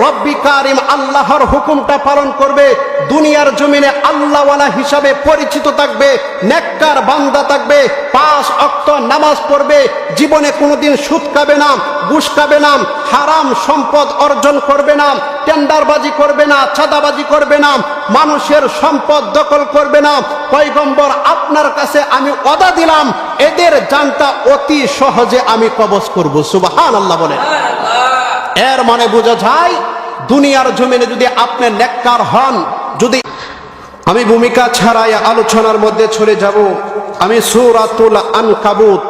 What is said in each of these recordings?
রব্বি কারিম আল্লাহর হুকুমটা পালন করবে, দুনিয়ার জমিনে আল্লাহওয়ালা হিসাবে পরিচিত থাকবে, নেককার বান্দা থাকবে, 5 ওয়াক্ত নামাজ পড়বে, জীবনে কোনোদিন সুদ খাবে না, ঘুষ খাবে না, হারাম সম্পদ অর্জন করবে না, টেন্ডারবাজি করবে না, চাঁদাবাজি করবে না, মানুষের সম্পদ দখল করবে না। পয়গম্বর আপনার কাছে আমি ওয়াদা দিলাম, এদের জানটা অতি সহজে আমি কবজ করব। সুবহানাল্লাহ বলেন। এর মানে বোঝা যায় দুনিয়ার জমিনে যদি আপনি নেককার হন, যদি আমি ভূমিকা ছাড়াই আলোচনার মধ্যে চলে যাব। আমি সূরাতুল আনকাবুত,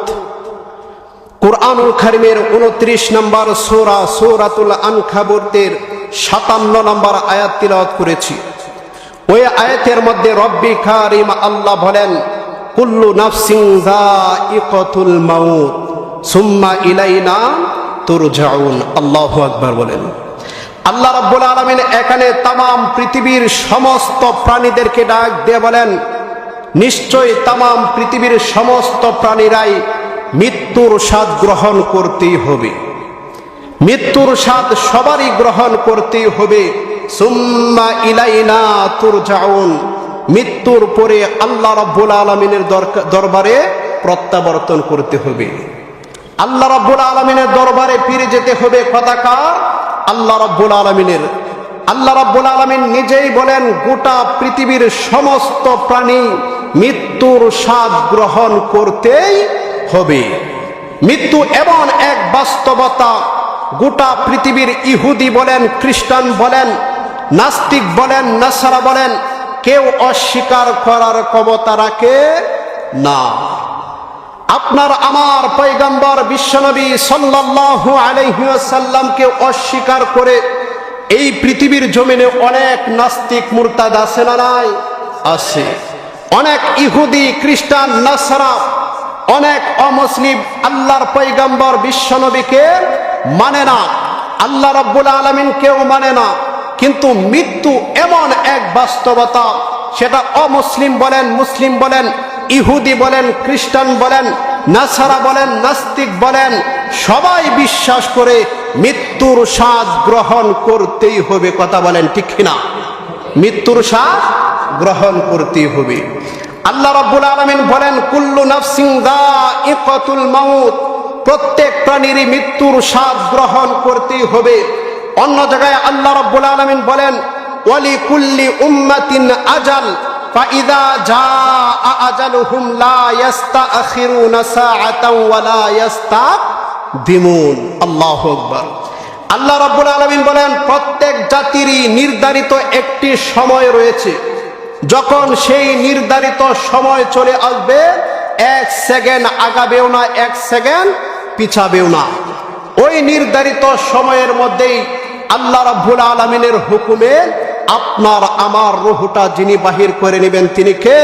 কুরআনুল কারীমের 29 নম্বর সূরা, সূরাতুল আনকাবুতের 57 নম্বর আয়াত তিলাওয়াত করেছি। ওই আয়াতের মধ্যে রব্বি কারিম আল্লাহ বলেন, কুল্লু নাফসিন যায়িকাতুল মাউত সুম্মা ইলাইনা তুরজাউন। আল্লাহু আকবার বলেন। আল্লাহ রাব্বুল আলামিন এখানে তামাম পৃথিবীর সমস্ত প্রাণীদেরকে ডাক দিয়ে বলেন, নিশ্চয় তামাম পৃথিবীর সমস্ত প্রাণীরাই মৃত্যুর স্বাদ গ্রহণ করতেই হবে। মৃত্যুর স্বাদ সবারই গ্রহণ করতেই হবে। সুম্মা ইলাইনা তুরজাউন, মৃত্যুর পরে আল্লাহ রাব্বুল আলামিনের দরবারে প্রত্যাবর্তন করতে হবে। আল্লাহ রাব্বুল আলামিনের দরবারে ফিরে যেতে হবে। কথাকার আল্লাহ রাব্বুল আলামিনের। আল্লাহ রাব্বুল আলামিন নিজেই বলেন, গোটা পৃথিবীর সমস্ত প্রাণী মৃত্যুর স্বাদ গ্রহণ করতেই হবে। মৃত্যু এমন এক বাস্তবতা, গোটা পৃথিবীর ইহুদি বলেন, খ্রিস্টান বলেন, নাস্তিক বলেন, নাসারা বলেন, কেউ অস্বীকার করার ক্ষমতা রাখে না। আপনার আমার পয়গম্বর বিশ্বনবী সাল্লাল্লাহু আলাইহি ওয়াসাল্লামকে অস্বীকার করে এই পৃথিবীর জমিনে অনেক নাস্তিক মুরতাদ আছে না নাই? আছে। অনেক ইহুদি, খ্রিস্টান, নাসারা, অনেক অমুসলিম আল্লাহর পয়গম্বর বিশ্বনবীকে মানে না, আল্লাহ রাব্বুল আলামিনকেও মানে না। কিন্তু মৃত্যু এমন এক বাস্তবতা, সেটা অমুসলিম বলেন, মুসলিম বলেন, ইহুদি বলেন, খ্রিস্টান বলেন, নাসারা বলেন, নাস্তিক বলেন, সবাই বিশ্বাস করে মৃত্যুর স্বাদ গ্রহণ করতেই হবে। কথা বলেন ঠিক কিনা? মৃত্যুর স্বাদ গ্রহণ করতেই হবে। আল্লাহ রাব্বুল আলামিন বলেন, কুল্লু নাফসিন যায়িকাতুল মাউত, প্রত্যেক প্রাণীরই মৃত্যুর স্বাদ গ্রহণ করতেই হবে। অন্য জায়গায় আল্লাহ রাব্বুল আলামিন বলেন, ওয়ালি কুল্লি উম্মাতিন আজাল ফাইদা জাআ আজালুহুম লা ইস্তাখিরুনা সাআতাও ওয়া লা ইস্তাকদিমুন। আল্লাহু আকবার। আল্লাহ রাব্বুল আলামিন বলেন, প্রত্যেক জাতিরই নির্ধারিত একটি সময় রয়েছে। যখন সেই নির্ধারিত সময় চলে আসবে, 1 সেকেন্ড আগাবেও না, 1 সেকেন্ড পিছাবেও না। ওই নির্ধারিত সময়ের মধ্যেই আল্লাহ রাব্বুল আলামিনের হুকুমে আপনার আমার রূহটা যিনি বাহির করে নেবেন তিনি কে?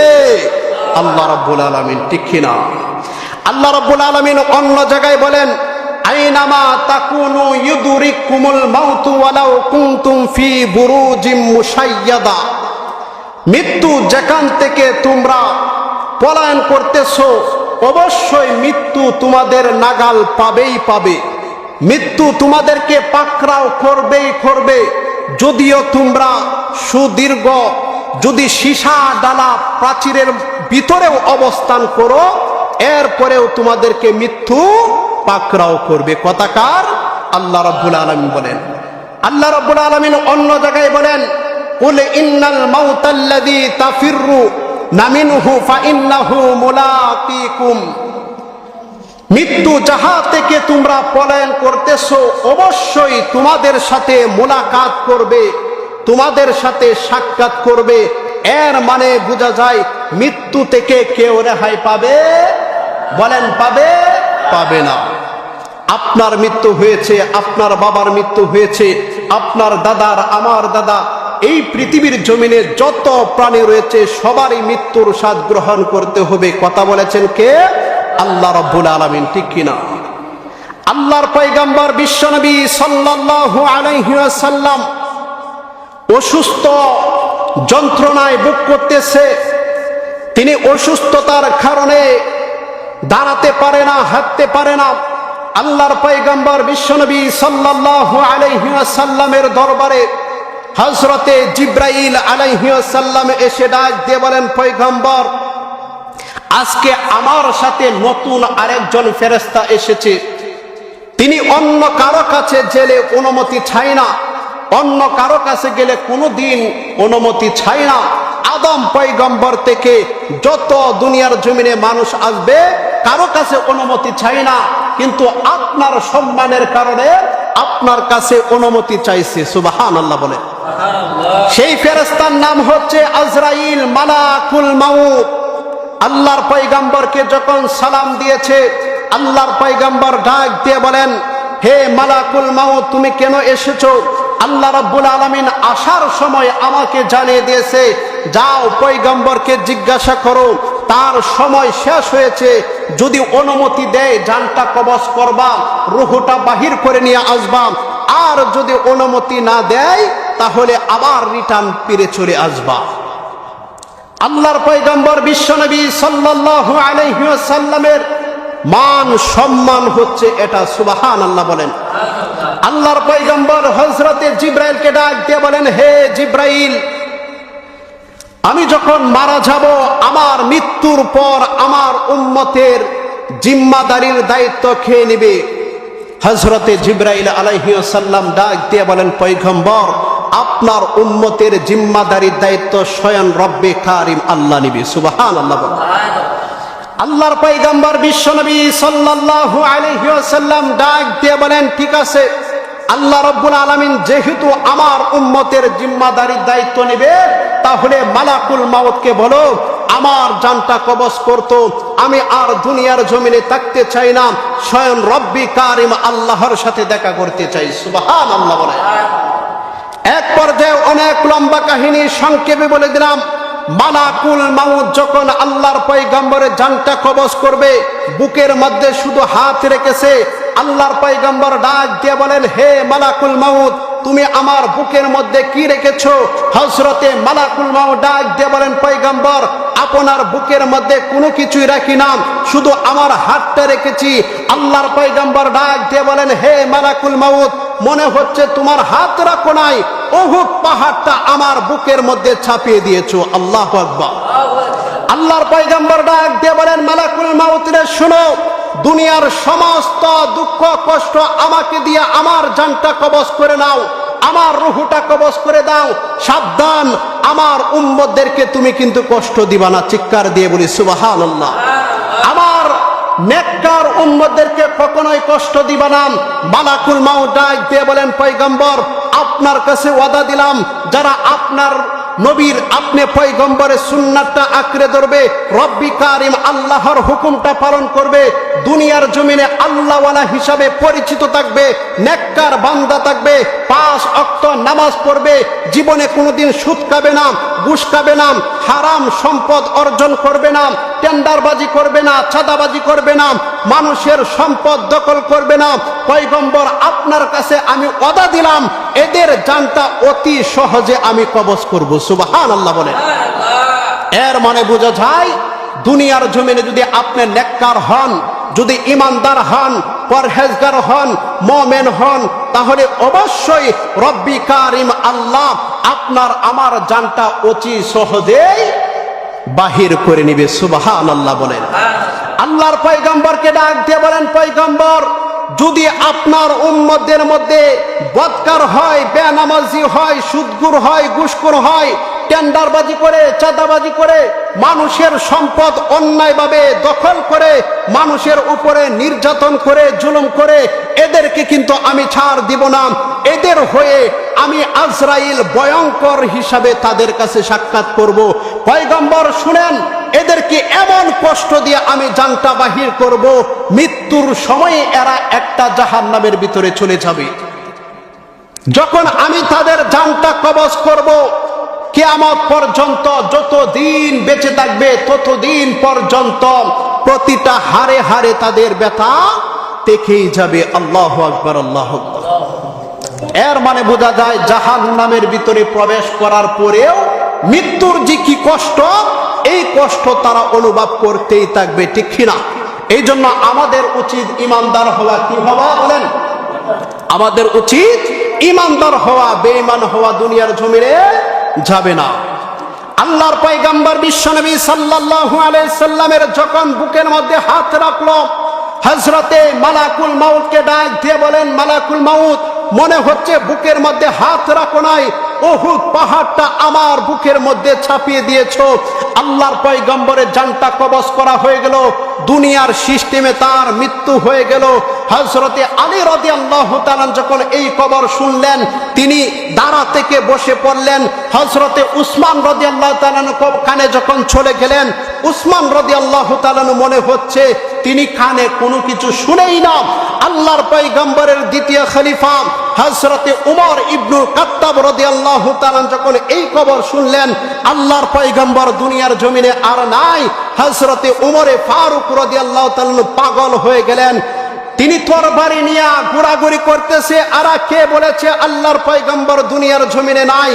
আল্লাহ রাব্বুল আলামিন। ঠিক কিনা? আল্লাহ রাব্বুল আলামিন অন্য জায়গায় বলেন, আইনামা তাকুনু ইউদরিকুমুল মাউতু ওয়ালাউ কুনতুম ফি বুরুজিম মুশাইয়াদা। মৃত্যু যেখান থেকে তোমরা পলায়ন করতেছো, অবশ্যই মৃত্যু তোমাদের নাগাল পাবেই পাবে। মৃত্যু তোমাদেরকে পাকড়াও করবেই করবে। যদিও তোমরা সুদীর্ঘ, যদি সীসা ডালা প্রাচীরের ভিতরেও অবস্থান করো, এরপরেও তোমাদেরকে মৃত্যু পাকড়াও করবে। কথাকার আল্লাহ রাব্বুল আলামিন বলেন। আল্লাহ রাব্বুল আলামিন অন্য জায়গায় বলেন, কুল ইন্নাল মাউতাল্লাযী তাফিরু নামিনহু ফাইন্নাহু মুলাকিকুম। মৃত্যু যাহা থেকে তোমরা পলায়ন করতেছো, অবশ্যই তোমাদের সাথে মোলাকাত করবে, তোমাদের সাথে সাক্ষাৎ করবে। এর মানে বোঝা যায় মৃত্যু থেকে কেউ রেহাই পাবে? বলেন পাবে? পাবে না। আপনার মৃত্যু হয়েছে, আপনার বাবার মৃত্যু হয়েছে, আপনার দাদার, আমার দাদা, এই পৃথিবীর জমিনে যত প্রাণী রয়েছে সবারই মৃত্যুর স্বাদ গ্রহণ করতে হবে। কথা বলেছেন কে? আল্লাহ রাব্বুল আলামিন। ঠিক কিনা? আল্লাহর পয়গম্বর বিশ্বনবী সাল্লাল্লাহু আলাইহি ওয়াসাল্লাম অসুস্থ, যন্ত্রণায় ভোগ করতেছে। তিনি অসুস্থতার কারণে দাঁড়াতে পারে না, হাঁটতে পারে না। আল্লাহর পয়গম্বর বিশ্বনবী সাল্লাল্লাহু আলাইহি ওয়াসাল্লামের দরবারে হযরতে জিবরাইল আলাইহি ওয়াসাল্লাম এসে ডাক দিয়ে বলেন, পয়গম্বর, আজকে আমার সাথে নতুন আরেকজন ফেরেশতা এসেছে। তিনি অন্য কারো কাছে গেলে অনুমতি চায় না, অন্য কারো কাছে গেলে কোনোদিন অনুমতি চায় না। আদম পয়গম্বর থেকে যত দুনিয়ার জমিনে মানুষ আসবে কারো কাছে অনুমতি চায় না, কিন্তু আপনার সম্মানের কারণে আপনার কাছে অনুমতি চাইছে। সুবহানাল্লাহ বলে। সেই ফেরেশতার নাম হচ্ছে আজরাইল, মালাকুল মাউত। আল্লাহর পয়গম্বরকে যখন সালাম দিয়েছে, আল্লাহর পয়গম্বর ডাক দিয়ে বলেন, হে মালাকুল মাউত, তুমি কেন এসেছো? আল্লাহ রাব্বুল আলামিন আসার সময় আমাকে জানিয়ে দিয়েছে, যাও পয়গম্বরকে জিজ্ঞাসা করো, তার সময় শেষ হয়েছে, যদি অনুমতি দেয় জানটা কবজ করবা, রূহটা বাহির করে নিয়ে আসবা, আর যদি অনুমতি না দেয় তাহলে আবার রিটার্ন ফিরে চলে আসবা। আল্লাহর পয়গম্বর বিশ্বনবী সাল্লাল্লাহু আলাইহি ওয়াসাল্লামের মান সম্মান হচ্ছে এটা। সুবহানাল্লাহ বলেন। আল্লাহর পয়গম্বর হযরতে জিবরাইলকে ডাক দিয়ে বলেন, হে জিবরাইল, আমি যখন মারা যাব, আমার মৃত্যুর পর আমার উম্মতের জিম্মাদারির দায়িত্ব খেয়ে নেবে। হযরতে জিবরাইল আলাইহিস সালাম ডাক দিয়ে বলেন, পয়গম্বর, আপনার উম্মতের জিম্মাদারির দায়িত্ব স্বয়ং রব্বে কারিম আল্লাহ নেবে। সুবহানাল্লাহ। আল্লাহর পয়গম্বর বিশ্বনবী সাল্লাল্লাহু আলাইহি ওয়াসাল্লাম ডাক দিয়ে বলেন, ঠিক আছে, আল্লাহ রাব্বুল আলামিন যেহেতু আমার উম্মতের জিম্মাদারির দায়িত্ব নেবে, তাহলে মালাকুল মাউতকে বলো আমার জানটা কবজ করতো। আমি আর দুনিয়ার জমিনে থাকতে চাই না, স্বয়ং রব্বি কারিম আল্লাহর সাথে দেখা করতে চাই। সুবহানাল্লাহ বলে। এক পর্যায়ে অনেক লম্বা কাহিনী সংক্ষেপে বলে দিলাম। মালাকুল মাউত যখন আল্লাহর পয়গম্বরের জানটা কবজ করবে, বুকের মধ্যে শুধু হাত রেখেছে। আল্লাহর পয়গম্বর ডাক দিয়ে বলেন, হে মালাকুল মাউত, তুমি আমার বুকের মধ্যে কি রেখেছো? হযরতে মালাকুল মাউত ডাক দিয়ে বলেন, পয়গম্বর, আপনার বুকের মধ্যে কোনো কিছুই রাখি না, শুধু আমার হাতটা রেখেছি। আল্লাহর পয়গম্বর ডাক দিয়ে বলেন, হে মালাকুল মাউত, মনে হচ্ছে তোমার হাত রাখো নাই, উহুদ পাহাড়টা আমার বুকের মধ্যে চাপিয়ে দিয়েছো। আল্লাহু আকবার। আল্লাহর পয়গম্বর ডাক দিয়ে বলেন, মালাকুল মাউত রে, শোনো, দুনিয়ার সমস্ত দুঃখ কষ্ট আমাকে দিয়ে আমার জানটা কবজ করে নাও, আমার রূহটা কবজ করে দাও। সাবধান, আমার উম্মতদেরকে তুমি কিন্তু কষ্ট দিবা না। চিৎকার দিয়ে বলি সুবহানাল্লাহ। আমার নেককার উম্মতদেরকে কখনোই কষ্ট দিবা না। মালাকুল মাউত ডাক দিয়ে বলেন, পয়গম্বর, আপনার কাছে ওয়াদা দিলাম, যারা আপনার নবীর, আপনি পয়গম্বরের সুন্নাতটা আঁকড়ে ধরবে, রব্বি কারিম আল্লাহর হুকুমটা পালন করবে, দুনিয়ার জমিনে আল্লাহওয়ালা হিসাবে পরিচিত থাকবে, নেককার বান্দা থাকবে, 5 ওয়াক্ত নামাজ পড়বে, জীবনে কোনোদিন সুদ খাবে না, ঘুষ খাবে না, হারাম সম্পদ অর্জন করবে না, টেন্ডারবাজি করবে না, চাঁদাবাজি করবে না, মানুষের সম্পদ দখল করবে না। পয়গম্বর, আপনার কাছে আমি ওয়াদা দিলাম, এদের জানটা অতি সহজে আমি কবজ করব। সুবহানাল্লাহ বলেন। এর মানে বোঝা যায়, দুনিয়ার জমিনে যদি আপনি নেককার হন, যদি ইমানদার হন, পরহেজগার হন, মুমিন হন, তাহলে অবশ্যই রব্বি কারিম আল্লাহ আপনার আমার জানটা অতি সহজেই বাহির করে নিবে। সুবহানাল্লাহ বলেন। আল্লাহর পয়গম্বরকে ডাক দিয়ে বলেন, পয়গম্বর, যদি আপনার উম্মতদের মধ্যে বদকার হয়, বেনামাজি হয়, সুদখোর হয়, ঘুষখোর হয়, টেন্ডারবাজি করে, চাঁদাবাজি করে, মানুষের সম্পদ অন্যায়ভাবে দখল করে, মানুষের উপরে নির্যাতন করে, জুলুম করে, এদেরকে কিন্তু আমি ছাড় দিব না। এদের হয়ে আমি আজরাইল ভয়ঙ্কর হিসাবে তাদের কাছে সাক্ষাৎ করব। পয়গম্বর শুনেন, এদেরকে এমন কষ্ট দিয়ে আমি জানটা বাহির করব, মৃত্যুর সময়ে এরা একটা জাহান্নামের ভিতরে চলে যাবে। যখন আমি তাদের জানটা কবজ করব, কিয়ামত পর্যন্ত যতদিন বেঁচে থাকবে ততদিন পর্যন্ত প্রতিটা হাড়ে হাড়ে তাদের ব্যথা থেকেই যাবে। আল্লাহু আকবার, আল্লাহু আকবার। এর মানে বোঝা যায়, জাহান্নামের ভিতরে প্রবেশ করার পরেও মৃত্যুর যে কি কষ্ট, এই কষ্ট তারা অনুভব করতেই থাকবে। ঠিক কিনা? এই জন্য আমাদের উচিত ইমানদার হওয়া। কি হওয়া বলেন? আমাদের উচিত ইমানদার হওয়া, বেঈমান হওয়া দুনিয়ার জমিনে যাবে না। আল্লাহর পয়গম্বর বিশ্বনবী সাল্লাল্লাহু আলাইহি সাল্লামের যখন বুকের মধ্যে হাত রাখলো, হযরতে মালাকুল মাউতকে ডাক দিয়ে বলেন, মালাকুল মাউত, মনে হচ্ছে বুকের মধ্যে হাত রাখো নাই, উহুদ পাহাড়টা আমার বুকের মধ্যে ছাপিয়ে দিয়েছো। আল্লাহর পয়গম্বরের জানটা কবজ করা হয়ে গেল, দুনিয়ার সিস্টেমে তার মৃত্যু হয়ে গেল। হযরতে আলী রাদিয়াল্লাহু তাআলা যখন এই খবর শুনলেন, তিনি দাঁড়া থেকে বসে পড়লেন। হযরতে উসমান রাদিয়াল্লাহু তাআলা কানে যখন চলে গেলেন, উসমান রাদিয়াল্লাহু তাআলা মনে হচ্ছে তিনি কানে কোনো কিছু শুনেই না। আল্লাহর পয়গম্বরের দ্বিতীয় খলিফা হযরতে উমর ইবনুল খাত্তাব রাদিয়াল্লাহু তাআলা যখন এই খবর শুনলেন, আল্লাহর পয়গম্বর দুনিয়ার জমিনে আর নাই, হযরতে উমরে ফারুক রাদিয়াল্লাহু তাআলা পাগল হয়ে গেলেন। তিনি তরবারি নিয়ে ঘোরাঘুরি করতেছে। আর কে বলেছে আল্লাহর পয়গম্বর দুনিয়ার জমিনে নাই?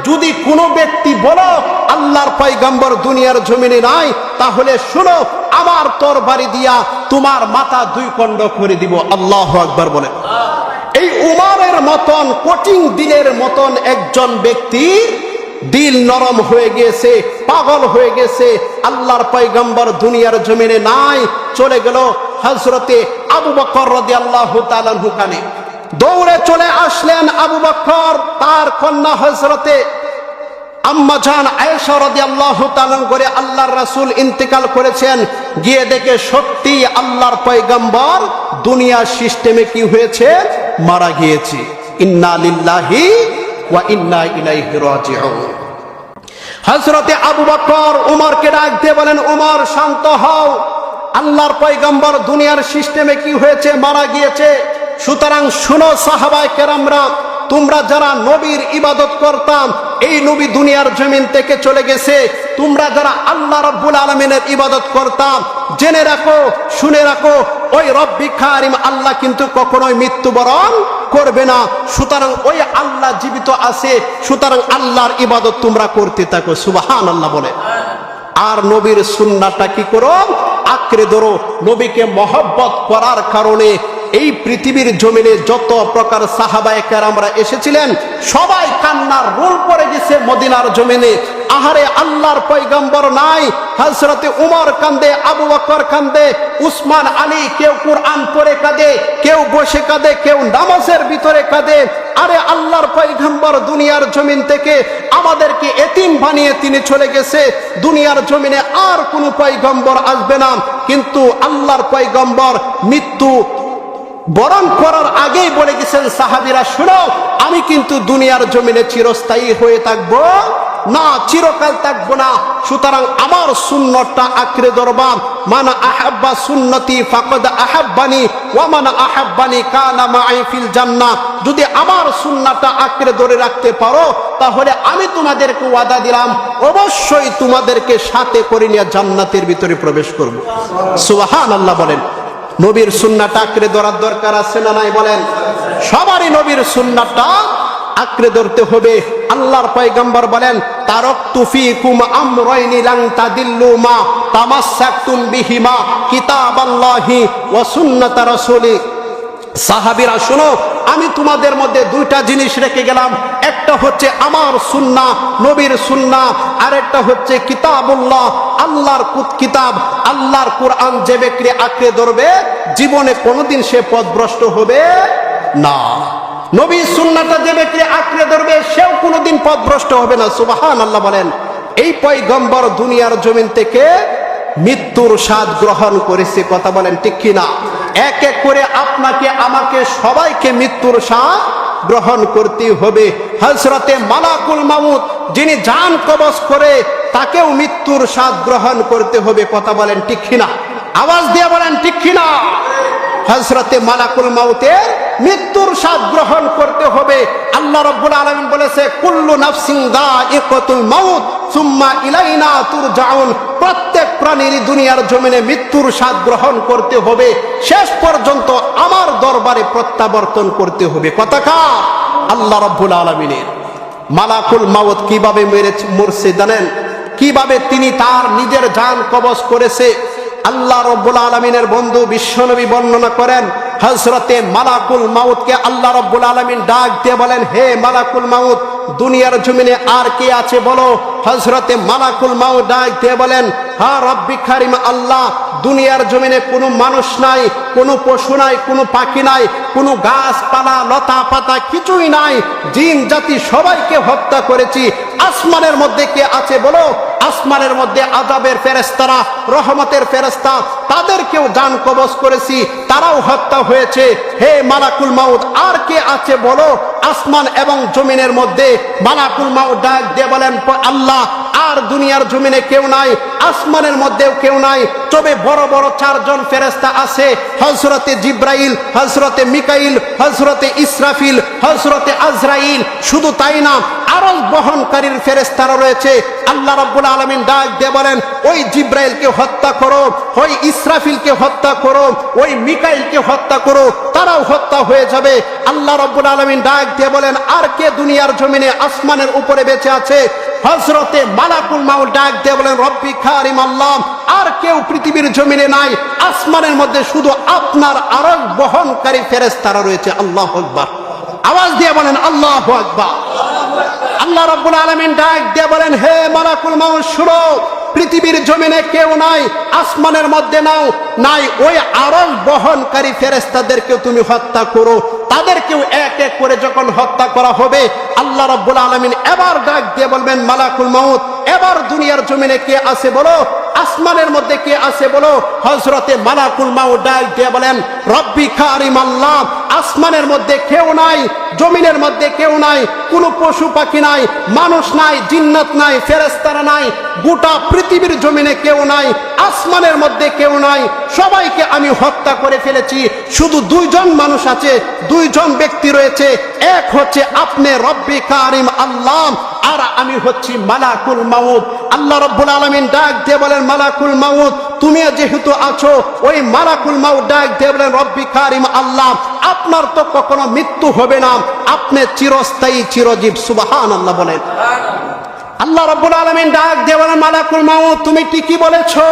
যদি কোনো ব্যক্তি বলো আল্লাহর পয়গম্বর দুনিয়ার জমিনে নাই, তাহলে শুনো, আমার তরবারি দিয়া তোমার মাথা দুই খণ্ড করে দিব। আল্লাহু আকবার বলে। এই উমরের মতন কঠিন দিলের মতন একজন ব্যক্তি দিল নরম হয়ে গেছে, পাগল হয়ে গেছে। আল্লাহর পয়গম্বর দুনিয়ার জমিনে নাই, চলে গেল হযরতে আবু বকর রাদিয়াল্লাহু তাআলা কানে। দৌড়ে চলে আসলেন আবু বকর, তার কন্যা হযরতে আম্মা জান আয়েশা রাদিয়াল্লাহু তাআলা করে আল্লাহর রাসূল ইন্তেকাল করেছেন। গিয়ে দেখে সত্যি আল্লাহর পয়গম্বর দুনিয়ার সিস্টেমে কি হয়েছে, মারা গিয়েছে। ইন্না লিল্লাহি ওয়া ইন্না ইলাইহি রাজিউন। হযরতে আবু বকর উমরকে ডাক দিয়ে বলেন, উমর শান্ত হও, আল্লাহর পয়গম্বর দুনিয়ার সিস্টেমে কি হয়েছে, মারা গিয়েছে। সুতরাং শুনো সাহাবায়ে কেরামরা, তোমরা যারা নবীর ইবাদত করতাম, এই নবী দুনিয়ার জমিন থেকে চলে গেছে। তোমরা যারা আল্লাহ রাব্বুল আলামিনের ইবাদত করতাম, জেনে রাখো, শুনে রাখো, ওই রব্বি কারীম আল্লাহ কিন্তু কখনোই মৃত্যুবরণ করবে না। সুতরাং ওই আল্লাহ জীবিত আছে, সুতরাং আল্লাহর ইবাদত তোমরা করতে থাকো। সুবহানাল্লাহ বলে। আর নবীর সুন্নাহটা কি করো, আঁকড়ে ধরো। নবীকে মহব্বত করার কারণে এই পৃথিবীর জমিনে যত প্রকার সাহাবায়ে কেরামরা এসেছিলেন, সবাই কান্নার রোল পড়ে গেছে মদিনার জমিনে। আহারে আল্লাহর পয়গম্বর নাই। হযরতে উমর কান্দে, আবু বকর কান্দে, উসমান আলী, কেউ কুরআন পড়ে কাঁদে, কেউ বসে কাঁদে, কেউ নামাজের ভিতরে কাঁদে। আরে আল্লাহর পয়গম্বর দুনিয়ার জমিন থেকে আমাদেরকে এতিম বানিয়ে তিনি চলে গেছে। দুনিয়ার জমিনে আর কোনো পয়গম্বর আসবে না। কিন্তু আল্লাহর পয়গম্বর মৃত্যু বরণ করার আগেই বলে গেছেন, সাহাবীরা শুনো, আমি কিন্তু দুনিয়ার জমিনে চিরস্থায়ী হয়ে থাকবো না, চিরকাল থাকবো না। সুতরাং আমার সুন্নতটা আঁকড়ে ধরবা। মানা আহাব্বা সুন্নতি ফাকাদ আহাব্বানি ওয়া মানা আহাব্বানি কানা মাই ফিল জান্নাহ। যদি আমার সুন্নাহটা আঁকড়ে ধরে রাখতে পারো, তাহলে আমি তোমাদেরকে ওয়াদা দিলাম, অবশ্যই তোমাদেরকে সাথে করে নিয়ে জান্নাতের ভিতরে প্রবেশ করব। সুবহানাল্লাহ বলেন। নবীর সুন্নাহটা আঁকড়ে ধরার দরকার আছে না নাই বলেন? সবারই নবীর সুন্নাহটা আঁকড়ে ধরতে হবে। আল্লাহর পয়গম্বর বলেন, তারাকতু ফীকুম আমরাইনি লান তাদিল্লু মা তামাসসাকতুম বিহিমা কিতাবাল্লাহি ওয়া সুন্নাত রাসূলি। সাহাবীরা শুনো, আমি তোমাদের মধ্যে দুইটা জিনিস রেখে গেলাম। একটা হচ্ছে আমার সুন্নাহ, নবীর সুন্নাহ, আর একটা হচ্ছে কিতাবুল্লাহ, আল্লাহর কিতাব, আল্লাহর কোরআন। যে ব্যক্তি আঁকড়ে ধরবে, জীবনে কোনোদিন সে পথভ্রষ্ট হবে না। নবীর সুন্নাহটা যে ব্যক্তি আঁকড়ে ধরবে, সেও কোনোদিন পথভ্রষ্ট হবে না। সুবহানাল্লাহ বলেন। এই পয়গম্বর দুনিয়ার জমিন থেকে মৃত্যুর স্বাদ গ্রহণ করেছে। কথা বলেন ঠিক কিনা? এক এক করে আপনাকে আমাকে সবাইকে মৃত্যুর স্বাদ গ্রহণ করতে হবে। হযরতে মালাকুল মাউত যিনি জান কবজ করে, তাকেও মৃত্যুর স্বাদ গ্রহণ করতে হবে। কথা বলেন ঠিক কিনা? আওয়াজ দিয়ে বলেন ঠিক কিনা? হযরতে মালাকুল মাউতের মৃত্যুর স্বাদ গ্রহণ করতে হবে। আল্লাহ রাব্বুল আলামিন বলেছে, কুল্লু নাফসিন যায়িকাতুল মাউত সুম্মা ইলাইনা তুরজাউন। প্রত্যেক প্রাণীর দুনিয়ার জমিনে মৃত্যুর স্বাদ গ্রহণ করতে হবে, শেষ পর্যন্ত আমার দরবারে প্রত্যাবর্তন করতে হবে। কথা কা আল্লাহ রাব্বুল আলামিনের। মালাকুল মাউত কিভাবে মরছে জানেন? কিভাবে তিনি তার নিজের জান কবজ করেছে। আল্লাহ রাব্বুল আলামিনের বন্ধু বিশ্বনবী বর্ণনা করেন, হযরতে মালাকুল মাউতকে আল্লাহ রাব্বুল আলামিন ডাক দিয়ে বলেন, হে মালাকুল মাউত, দুনিয়ার জমিনে আর কে আছে বলো। হযরতে মালাকুল মাউত ডাক দিয়ে বলেন, হ্যাঁ রব্বি কারীম আল্লাহ, দুনিয়ার জমিনে কোনো মানুষ নাই, কোনো পশু নাই, কোনো পাখি নাই, কোনো গাছপালা লতা পাতা কিছুই নাই, জিন জাতি সবাইকে হত্যা করেছি। আসমানের মধ্যে কে আছে বলো। আসমানের মধ্যে আযাবের ফেরেশতারা, রহমতের ফেরেশতা, তাদেরকেও জান কবজ করেছি, তারাও হত্যা হয়েছে। হে মালাকুল মাউত, আর কে আছে বলো। আসমান এবং জমিনের মধ্যে মালাকুল মাউত ডাক দিয়ে বলেন, আল্লাহ আর দুনিয়ার জমিনে কেউ নাই, আসমানের মধ্যেও কেউ নাই, তবে বড় বড় চারজন ফেরেশতা আছে, হযরতে জিব্রাইল, হযরতে মিকাইল, হযরতে ইসরাফিল, হযরতে আজরাইল। শুধু তাই না, আরশ বহনকারীর ফেরেশতারা রয়েছে। আল্লাহ রাব্বুল আলামিন ডাক দিয়ে বলেন, ওই জিব্রাইলকে হত্যা করো, ওই ইসরাফিলকে হত্যা করো, ওই মিকাইলকে হত্যা করো, তারাও হত্যা হয়ে যাবে। আল্লাহ রাব্বুল আলামিন ডাক দিয়ে বলেন, আর কে দুনিয়ার জমিনে আসমানের উপরে বেঁচে আছে। হযরতে মালাকুল মাউত ডাক দিয়ে বলেন, রব্বি কারীম আল্লাহ, আর কেউ পৃথিবীর জমিনে নাই, আসমানের মধ্যে শুধু আপনার আরশ বহনকারী ফেরেশতারা রয়েছে। আল্লাহু আকবার। আওয়াজ দিয়ে বলেন আল্লাহু আকবার। আল্লাহ রাব্বুল আলামিন ডাক দিয়ে বলেন, হে মালাকুল মাউত শুনো, পৃথিবীর জমিনে কেউ নাই, আসমানের মধ্যে নাও নাই, ওই আরশ বহনকারী ফেরেশতাদেরকে তুমি হত্যা করো। তাদেরকেও এক এক করে যখন হত্যা করা হবে, আল্লাহ রাব্বুল আলামিন এবার ডাক দিয়ে বলবেন, মালাকুল মাউত, এবার দুনিয়ার জমিনে কে আছে বলো, আসমানের মধ্যে কে আছে বলো। হযরতে মালাকুল মাউত ডাক দিয়ে বলেন, রব্বি কারীম আল্লাহ, আসমানের মধ্যে কেউ নাই, জমিনের মধ্যে কেউ নাই, কোনো পশু পাখি নাই, মানুষ নাই, জিন্নাত নাই, ফেরেশতারা নাই, গোটা পৃথিবীর জমিনে কেউ নাই, আসমানের মধ্যে কেউ নাই, সবাইকে আমি হত্যা করে ফেলেছি। শুধু দুইজন মানুষ আছে, দুইজন ব্যক্তি রয়েছে, এক হচ্ছে আপনি রব্বি কারীম আল্লাহ, আর আমি হচ্ছি মালাকুল মাউত। আল্লাহ রাব্বুল আলামিন ডাক দিয়ে বলেন, মালাকুল মাউত, তুমি যেহেতু আছো, ওই মালাকুল মাউত ডাক দিয়ে বলেন, রব্বি কারীম আল্লাহ, আপনার তো কখনো মৃত্যু হবে না, আপনি চিরস্থায়ী চিরজীব। সুবহানাল্লাহ বলেন। আল্লাহ রাব্বুল আলামিন ডাক দিয়ে বলেন, মালাকুল মাউত, তুমি ঠিকই বলেছো,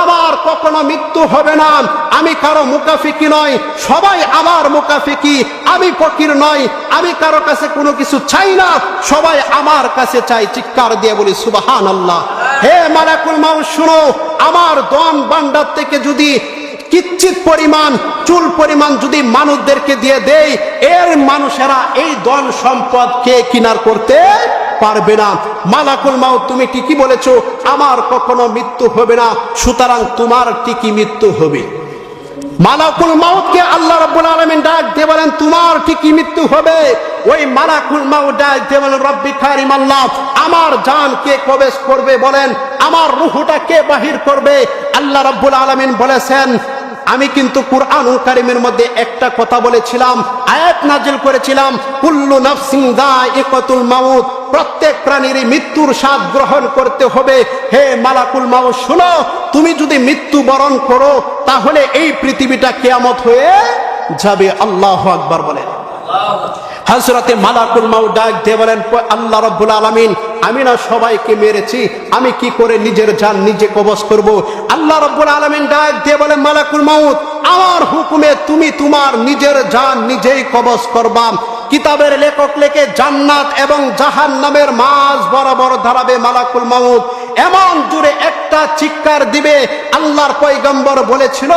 আমার কখনো মৃত্যু হবে না, আমি কারো মুকাফিকি নই, সবাই আমার মুকাফিকি, আমি ফকির নই, আমি কারো কাছে কোনো কিছু চাই না, সবাই আমার কাছে চাই। চিৎকার দিয়ে বলি সুবহানাল্লাহ। হে মালাকুল মাউত শুনো, আমার ধন ভান্ডার থেকে যদি কিচ্ছিত পরিমাণ, চুল পরিমাণ যদি মানুষদেরকে দিয়ে দেই, এর মানুষেরা এই ধন সম্পদ কে কিনার করতে পারবে না। মালাকুল মাউত, তুমি ঠিকই বলেছো, আমার কখনো মৃত্যু হবে না, সুতরাং তোমার ঠিকই মৃত্যু হবে। মালাকুল মাউতকে আল্লাহ রাব্বুল আলামিন ডাক দিয়ে বলেন, তোমার ঠিকই মৃত্যু হবে। ওই মালাকুল মাউত ডাক দিয়ে বলেন, রব্বি কারীম আল্লাহ, আমার জান কে কবজ করবে বলেন, আমার রূহটা কে বাহির করবে। আল্লাহ রাব্বুল আলামিন বলেছেন, আমি কিন্তু কুরআনুল কারীমের মধ্যে একটা কথা বলেছিলাম, আয়াত নাজিল করেছিলাম, কুল্লু নাফসিন যায়িকাতুল মাউত, প্রত্যেক প্রাণীরই মৃত্যুর স্বাদ গ্রহণ করতে হবে। হে মালাকুল মাউত শুনো, তুমি যদি মৃত্যু বরণ করো, তাহলে এই পৃথিবীটা কিয়ামত হয়ে যাবে। আল্লাহু আকবার বলেন। হযরতে মালাকুল মাউত ডাক দিয়ে বলেন, আল্লাহ রাব্বুল আলামিন, আমি না সবাইকে মেরেছি, আমি কি করে নিজের জান নিজে কবজ করব। আল্লাহ রাব্বুল আলামিন ডাক দিয়ে বলেন, মালাকুল মাউত, আমার হুকুমে তুমি তোমার নিজের জান নিজেই কবজ করবা। কিতাবের লেখক লেখে জান্নাত এবং জাহান্নামের মাঝ বরাবর দাঁড়াবে মালাকুল মাউত, এমন জোরে একটা চিৎকার দিবে। আল্লাহর পয়গম্বর বলেছিল,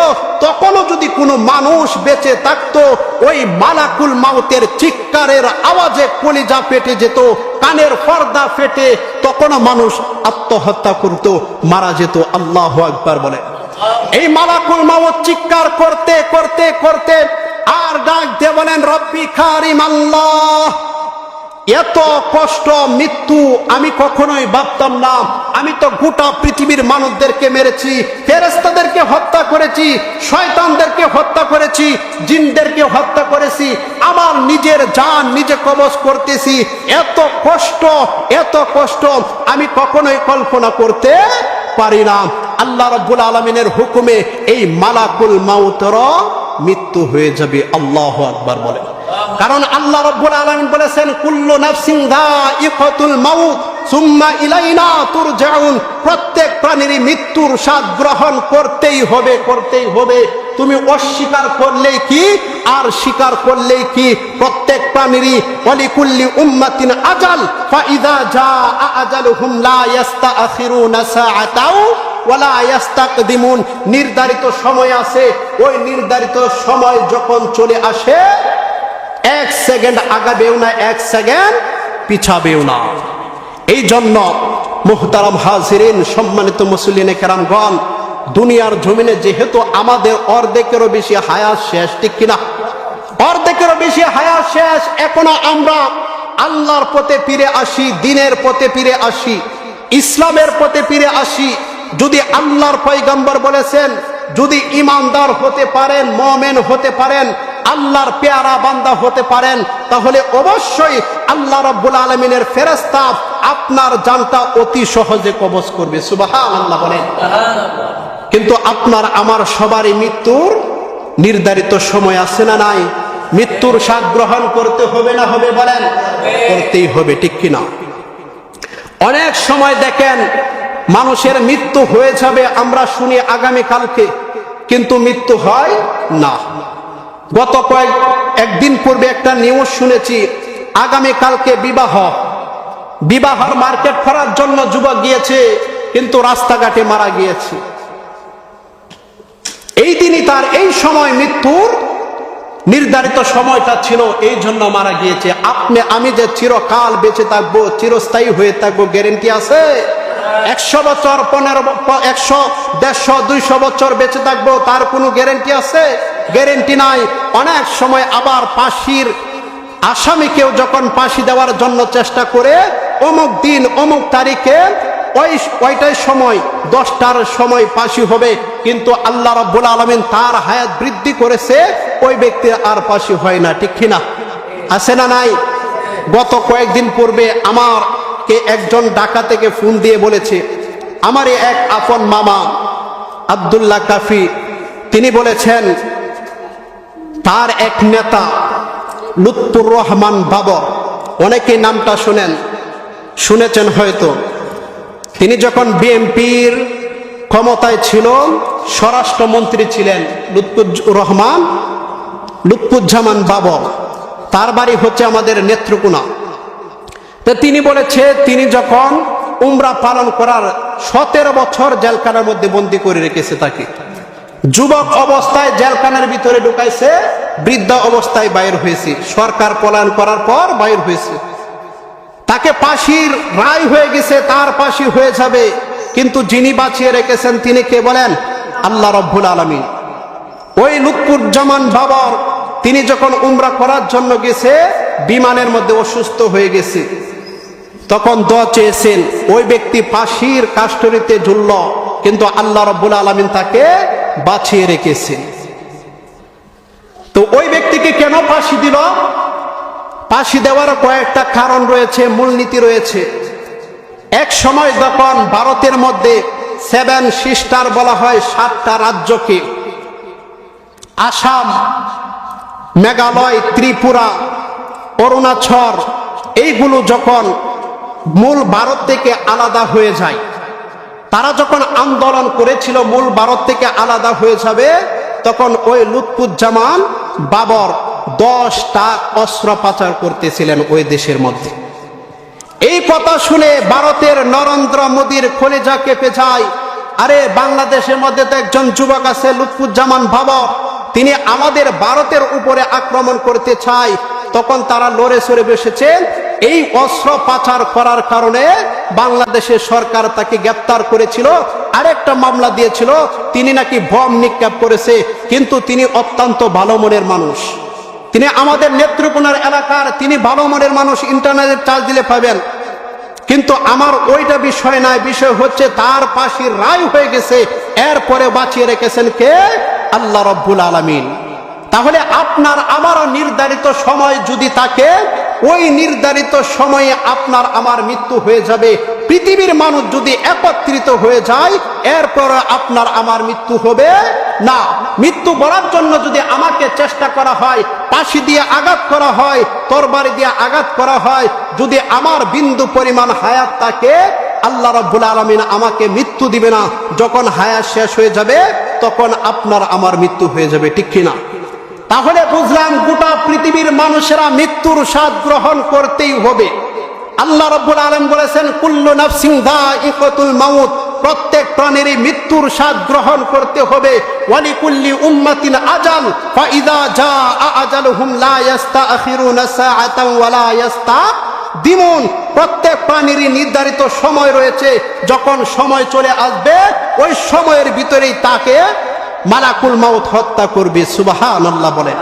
তখনও যদি কোনো মানুষ বেঁচে থাকতো, ওই মালাকুল মাউতের চিৎকারের আওয়াজে কলিজা ফেটে যেত, কানের পর্দা ফেটে, তখনও মানুষ আত্মহত্যা করত, মারা যেত। আল্লাহু আকবার বলে। এই মালাকুল মাউত চিৎকার করতে করতে করতে আর ডাক দিয়ে বলেন, রব্বি কারীম আল্লাহ, এত কষ্ট মৃত্যু আমি কখনোই ভাবতাম না। আমি তো গোটা পৃথিবীর মানুষদেরকে মেরেছি, ফেরেশতাদেরকে হত্যা করেছি, শয়তানদেরকে হত্যা করেছি, জিনদেরকে হত্যা করেছি, আমার নিজের জান নিজে কবজ করতেছি। এত কষ্ট আমি কখনোই কল্পনা করতে পারি না। আল্লাহ রাব্বুল আলামিনের হুকুমে এই মালাকুল মাউতের মৃত্যু হয়ে যাবে। আল্লাহু আকবার বলেন। কারণ আল্লাহ রাব্বুল আলামিন বলেছেন, কুল্লু নাফসিন যায়িকাতুল মাউত, সুম্মা ইলাইনা তুরজাউন। প্রত্যেক প্রাণীরই মৃত্যুর স্বাদ গ্রহণ করতেই হবে, করতেই হবে। তুমি অস্বীকার করলেই কি আর স্বীকার করলেই কি, প্রত্যেক প্রাণীরই ওয়ালিকুল্লি উম্মাতিন আজাল ফাইযা জাআ আজালুহুম লা ইস্তাখিরুনা সাআতাও ওয়ালা ইস্তাকদিমুন। নির্ধারিত সময় আছে, ওই নির্ধারিত সময় যখন চলে আসে এক সেকেন্ড আগাবেও না, এক সেকেন্ড পিছাবেও না। এই জন্য মুহতারাম হাজিরিন, সম্মানিত মুসলিম কেরামগণ, দুনিয়ার জমিনে যেহেতু আমাদের অর্ধেকেরও বেশি হায়াত শেষ, ঠিক কিনা? অর্ধেকেরও বেশি হায়াত শেষ। এখনো আমরা আল্লাহর পথে ফিরে আসি, দিনের পথে ফিরে আসি, ইসলামের পথে ফিরে আসি। যদি আল্লাহর পয়গম্বর বলেছেন, যদি ইমানদার হতে পারেন, মুমিন হতে পারেন, আল্লাহর পেয়ারা বান্দা হতে পারেন, তাহলে অবশ্যই আল্লাহ রাব্বুল আলামিনের ফেরেশতা আপনার জানটা অতি সহজে কবজ করবে। সুবহানাল্লাহ বলেন। কিন্তু আপনার আমার সবারই মৃত্যুর নির্ধারিত সময় আছে না নাই? মৃত্যুর স্বাদ গ্রহণ করতে হবে না হবে বলেন? করতেই হবে, ঠিক কিনা? অনেক সময় দেখেন মানুষের মৃত্যু হয়ে যাবে, আমরা শুনি আগামী কালকে, কিন্তু মৃত্যু হয় না। গত একদিন পূর্বে একটা নিউজ শুনেছি, আগামী কালকে বিবাহর মার্কেট করার জন্য যুবক গিয়েছে, কিন্তু রাস্তাঘাটে মারা গিয়েছে। এই দিনই তার এই সময় মৃত্যুর নির্ধারিত সময়টা ছিল, এই জন্য মারা গিয়েছে। আপনি আমি যে চিরকাল বেঁচে থাকবো, চিরস্থায়ী হয়ে থাকবো, গ্যারেন্টি আছে? 100 বছর, 15, 100, 150, 200 বছর বেঁচে থাকবো, তার কোনো গ্যারেন্টি আছে? গ্যারেন্টি নাই। অনেক সময় আবার ফাঁসির আসামিকেও যখন ফাঁসি দেওয়ার জন্য চেষ্টা করে, অমুক দিন অমুক তারিখে ওইটাই সময় 10টার সময় ফাঁসি হবে, কিন্তু আল্লাহ রাব্বুল আলামিন তার হায়াত বৃদ্ধি করেছে, ওই ব্যক্তির আর ফাঁসি হয় না, ঠিক কিনা? আছে না নাই? গত কয়েকদিন পূর্বে আমারকে একজন ঢাকা থেকে ফোন দিয়ে বলেছে, আমারই এক আপন মামা আব্দুল্লাহ কাফি, তিনি বলেছেন তার এক নেতা লুৎফুর রহমান বাবর, অনেকেই নামটা শুনেছেন হয়তো। তিনি যখন বিএনপির ক্ষমতায় ছিল, স্বরাষ্ট্রমন্ত্রী ছিলেন লুৎফুজ্জামান বাবর, তার বাড়ি হচ্ছে আমাদের নেত্রকোনা। তো তিনি বলেছে, তিনি যখন উমরা পালন করার 17 বছর জেলখানার মধ্যে বন্দী করে রেখেছে তাকে। যুবক অবস্থায় জেলখানার ভিতরে ঢুকাইছে, বৃদ্ধ অবস্থায় বাইর হয়েছে, সরকার পলায়ন করার পর বাইর হয়েছে। তাকে ফাঁসির রায় হয়ে গেছে, তার ফাঁসি হয়ে যাবে, কিন্তু যিনি বাঁচিয়ে রেখেছেন তিনি কে বলেন? আল্লাহ রাব্বুল আলামিন। ওই লুৎফুজ্জামান বাবর, তিনি যখন উমরা করার জন্য গেছে, বিমানের মধ্যে অসুস্থ হয়ে গেছে, তখন দোয়া চেয়েছেন, ওই ব্যক্তি ফাঁসির কাস্টরিতে ঝুলল, কিন্তু আল্লাহ রাব্বুল আলামিন তাকে বাঁচিয়ে রেখেছেন। তো ওই ব্যক্তিকে কেন ফাঁসি দিল? ফাঁসি দেওয়ার কয়েকটা কারণ রয়েছে, মূলনীতি রয়েছে। এক সময় যখন ভারতের মধ্যে 7 সিস্টার বলা হয়, 7টা রাজ্যকে, আসাম, মেঘালয়, ত্রিপুরা, অরুণাচল, এইগুলো যখন মূল ভারত থেকে আলাদা হয়ে যায়, তারা যখন আন্দোলন করেছিল মূল ভারত থেকে আলাদা হয়ে যাবে, তখন ওই লুৎফুজ্জামান বাবর 10টা অস্ত্র পাচার করতেছিলেন ওই দেশের মধ্যে। এই কথা শুনে ভারতের নরেন্দ্র মোদীর কলিজা কেঁপে যায়। আরে, বাংলাদেশের মধ্যে তো একজন যুবক আছে লুৎফুজ্জামান বাবর, তিনি আমাদের ভারতের উপরে আক্রমণ করতে চায়। তখন তারা লড়ে সরে বসেছেন। এই অস্ত্র পাচার করার কারণে বাংলাদেশের সরকার তাকে গ্রেফতার করেছিল, আরেকটা মামলা দিয়েছিল, তিনি নাকি বম নিক্ষেপ করেছে। কিন্তু তিনি অত্যন্ত ভালো মনের মানুষ, তিনি আমাদের নেত্রকোনার এলাকার, তিনি ভালো মনের মানুষ, ইন্টারনেটে চার্জ দিলে পাবেন। কিন্তু আমার ওইটা বিষয় নয়, বিষয় হচ্ছে তার ফাঁসির রায় হয়ে গেছে, এরপরে বাঁচিয়ে রেখেছেন কে? আল্লাহ রাব্বুল আলামিন। তাহলে আপনার আমারও নির্ধারিত সময় যদি থাকে, ওই নির্ধারিত সময়ে আপনার আমার মৃত্যু হয়ে যাবে। পৃথিবীর মানুষ যদি একত্রিত হয়ে যায়, এরপর আপনার আমার মৃত্যু হবে না, মৃত্যু বলার জন্য যদি আমাকে চেষ্টা করা হয়, পাশি দিয়ে আঘাত করা হয়, তরবারি দিয়ে আঘাত করা হয়, যদি আমার বিন্দু পরিমাণ হায়াত থাকে, আল্লাহ রাব্বুল আলামিন আমাকে মৃত্যু দিবে না। যখন হায়াত শেষ হয়ে যাবে তখন আপনার আমার মৃত্যু হয়ে যাবে, ঠিক কিনা? তাহলে বুঝলাম গোটা পৃথিবীর মানুষেরা মৃত্যুর স্বাদ গ্রহণ করতেই হবে। আল্লাহ রাব্বুল আলামিন বলেছেন কুল্লু নাফসিন যায়িকাতুল মাউত, প্রত্যেক প্রাণীরই মৃত্যুর স্বাদ গ্রহণ করতে হবে। ওয়ালিকুল্লি উম্মাতিন আজাল ফাইযা জাআ আজালুহুম লা ইস্তাখিরুনা সাআতান ওয়া লা ইস্তাকদিমুন, প্রত্যেক প্রাণীরই নির্ধারিত সময় রয়েছে। যখন সময় চলে আসবে ওই সময়ের ভিতরেই তাকে মালাকুল মাউত হত্যা করবে। সুবহানাল্লাহ বলেন।